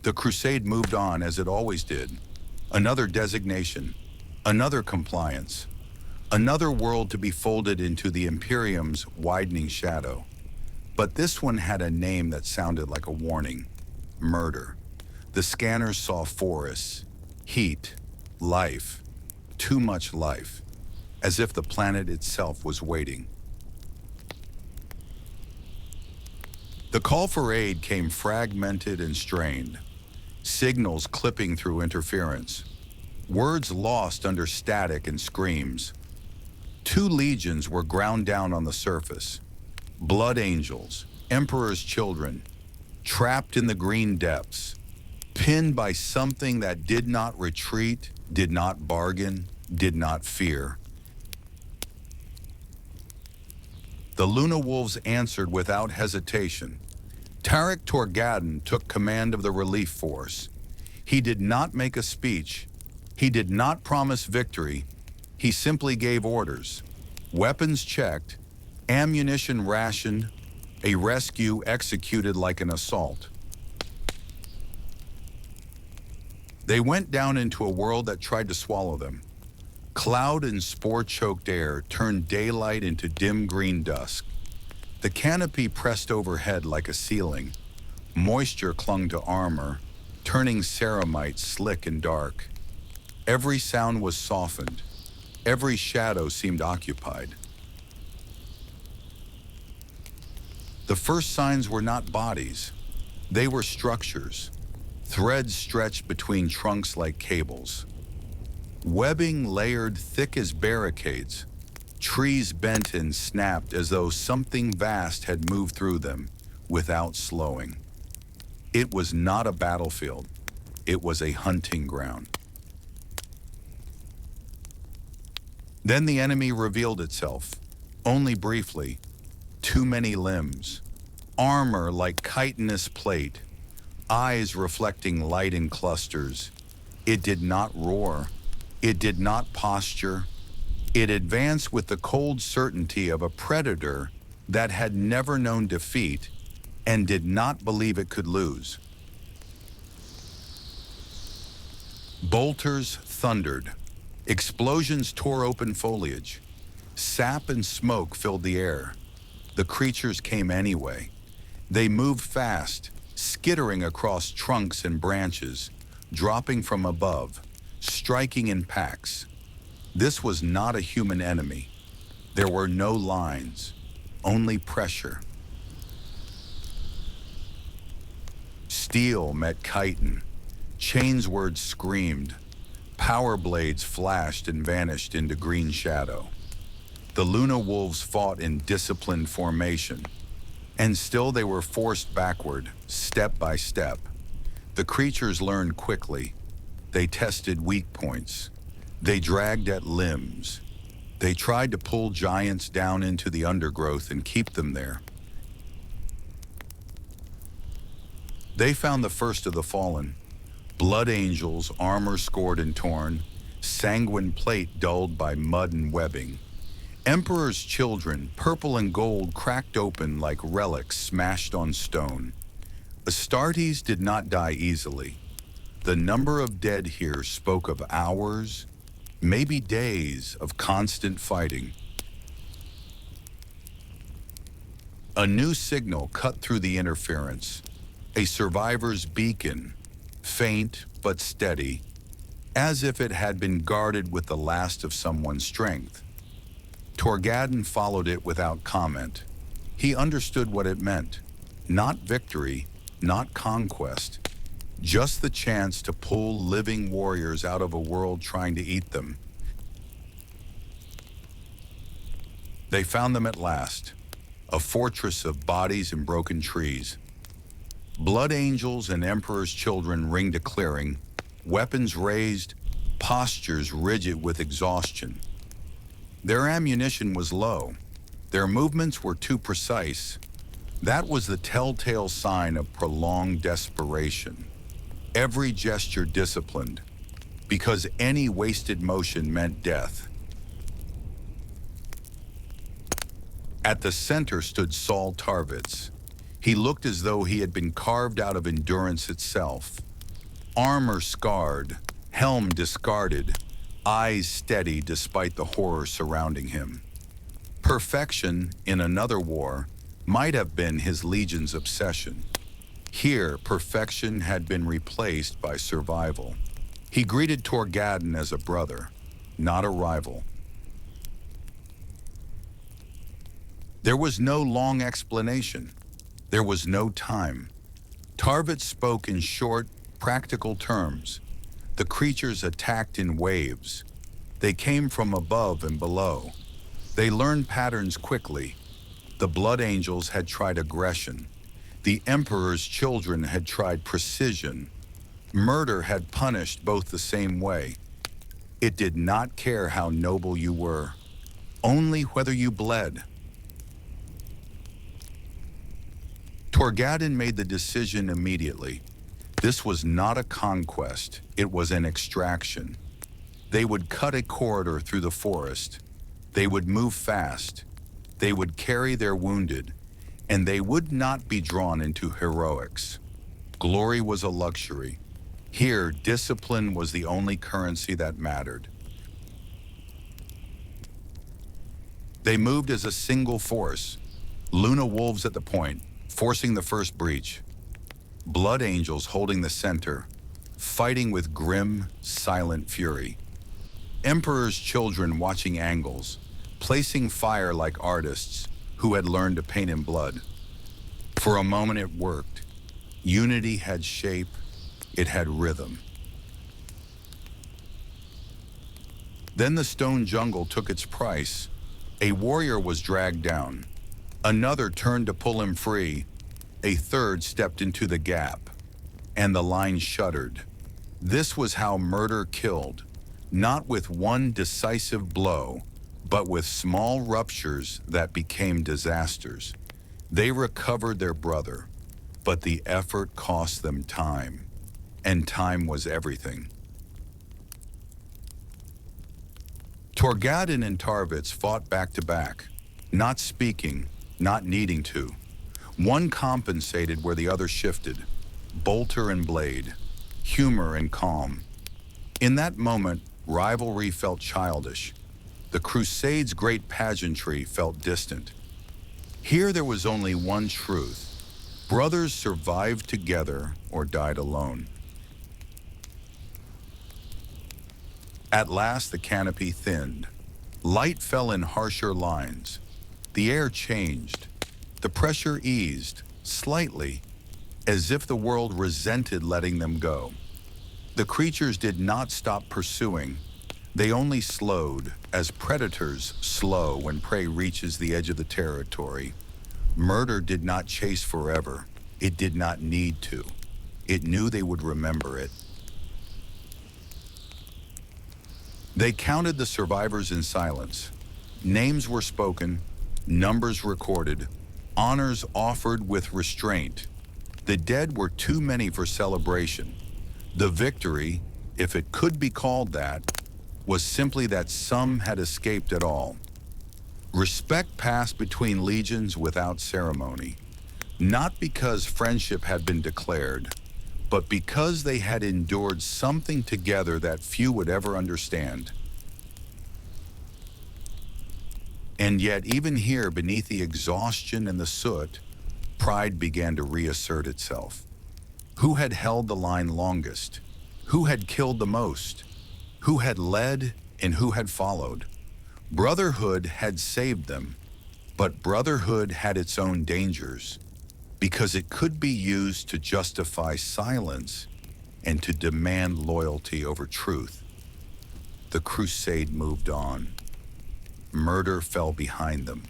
The Crusade moved on as it always did. Another designation, another compliance, another world to be folded into the Imperium's widening shadow. But this one had a name that sounded like a warning: murder. The scanners saw forests, heat, life, too much life, as if the planet itself was waiting. The call for aid came fragmented and strained, signals clipping through interference, words lost under static and screams. 2 legions were ground down on the surface, blood angels, Emperor's children, trapped in the green depths, pinned by something that did not retreat, did not bargain, did not fear. The Luna Wolves answered without hesitation. Tarek Torgadon took command of the relief force. He did not make a speech. He did not promise victory. He simply gave orders. Weapons checked, ammunition rationed, a rescue executed like an assault. They went down into a world that tried to swallow them. Cloud and spore-choked air turned daylight into dim green dusk. The canopy pressed overhead like a ceiling. Moisture clung to armor, turning ceramite slick and dark. Every sound was softened. Every shadow seemed occupied. The first signs were not bodies. They were structures. Threads stretched between trunks like cables. Webbing layered thick as barricades. Trees bent and snapped as though something vast had moved through them without slowing. It was not a battlefield. It was a hunting ground. Then the enemy revealed itself, only briefly. Too many limbs. Armor like chitinous plate. Eyes reflecting light in clusters. It did not roar. It did not posture. It advanced with the cold certainty of a predator that had never known defeat and did not believe it could lose. Bolters thundered. Explosions tore open foliage. Sap and smoke filled the air. The creatures came anyway. They moved fast, skittering across trunks and branches, dropping from above, striking in packs. This was not a human enemy. There were no lines, only pressure. Steel met chitin. Chainsword screamed. Power blades flashed and vanished into green shadow. The Luna Wolves fought in disciplined formation, and still they were forced backward, step by step. The creatures learned quickly. They tested weak points. They dragged at limbs. They tried to pull giants down into the undergrowth and keep them there. They found the first of the fallen. Blood angels, armor scored and torn, sanguine plate dulled by mud and webbing. Emperor's children, purple and gold, cracked open like relics smashed on stone. Astartes did not die easily. The number of dead here spoke of hours, maybe days of constant fighting. A new signal cut through the interference, a survivor's beacon, faint but steady, as if it had been guarded with the last of someone's strength. Torgadon followed it without comment. He understood what it meant. Not victory, not conquest, just the chance to pull living warriors out of a world trying to eat them. They found them at last, a fortress of bodies and broken trees. Blood angels and Emperor's children ringed a clearing, weapons raised, postures rigid with exhaustion. Their ammunition was low. Their movements were too precise. That was the telltale sign of prolonged desperation. Every gesture disciplined, because any wasted motion meant death. At the center stood Saul Tarvitz. He looked as though he had been carved out of endurance itself. Armor scarred, helm discarded, eyes steady despite the horror surrounding him. Perfection, in another war, might have been his legion's obsession. Here, perfection had been replaced by survival. He greeted Torgadden as a brother, not a rival. There was no long explanation. There was no time. Tarvitz spoke in short, practical terms. The creatures attacked in waves. They came from above and below. They learned patterns quickly. The Blood Angels had tried aggression. The Emperor's children had tried precision. Murder had punished both the same way. It did not care how noble you were, only whether you bled. Torgadden made the decision immediately. This was not a conquest, it was an extraction. They would cut a corridor through the forest. They would move fast. They would carry their wounded, and they would not be drawn into heroics. Glory was a luxury. Here, discipline was the only currency that mattered. They moved as a single force, Luna Wolves at the point, forcing the first breach. Blood Angels holding the center, fighting with grim, silent fury. Emperor's children watching angles, placing fire like artists who had learned to paint in blood. For a moment it worked. Unity had shape, it had rhythm. Then the stone jungle took its price. A warrior was dragged down. Another turned to pull him free. A third stepped into the gap. And the line shuddered. This was how murder killed, not with one decisive blow, but with small ruptures that became disasters. They recovered their brother, but the effort cost them time, and time was everything. Torgadden and Tarvitz fought back to back, not speaking, not needing to. One compensated where the other shifted, bolter and blade, humor and calm. In that moment, rivalry felt childish. The Crusade's great pageantry felt distant. Here there was only one truth. Brothers survived together or died alone. At last the canopy thinned. Light fell in harsher lines. The air changed. The pressure eased, slightly, as if the world resented letting them go. The creatures did not stop pursuing. They only slowed, as predators slow when prey reaches the edge of the territory. Murder did not chase forever. It did not need to. It knew they would remember it. They counted the survivors in silence. Names were spoken, numbers recorded, honors offered with restraint. The dead were too many for celebration. The victory, if it could be called that, was simply that some had escaped at all. Respect passed between legions without ceremony, not because friendship had been declared, but because they had endured something together that few would ever understand. And yet, even here, beneath the exhaustion and the soot, pride began to reassert itself. Who had held the line longest? Who had killed the most? Who had led and who had followed? Brotherhood had saved them, but brotherhood had its own dangers, because it could be used to justify silence and to demand loyalty over truth. The crusade moved on. Murder fell behind them.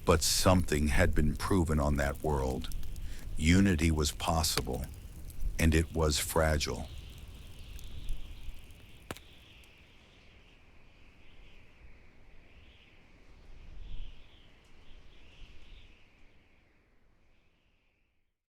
But something had been proven on that world. Unity was possible, and it was fragile.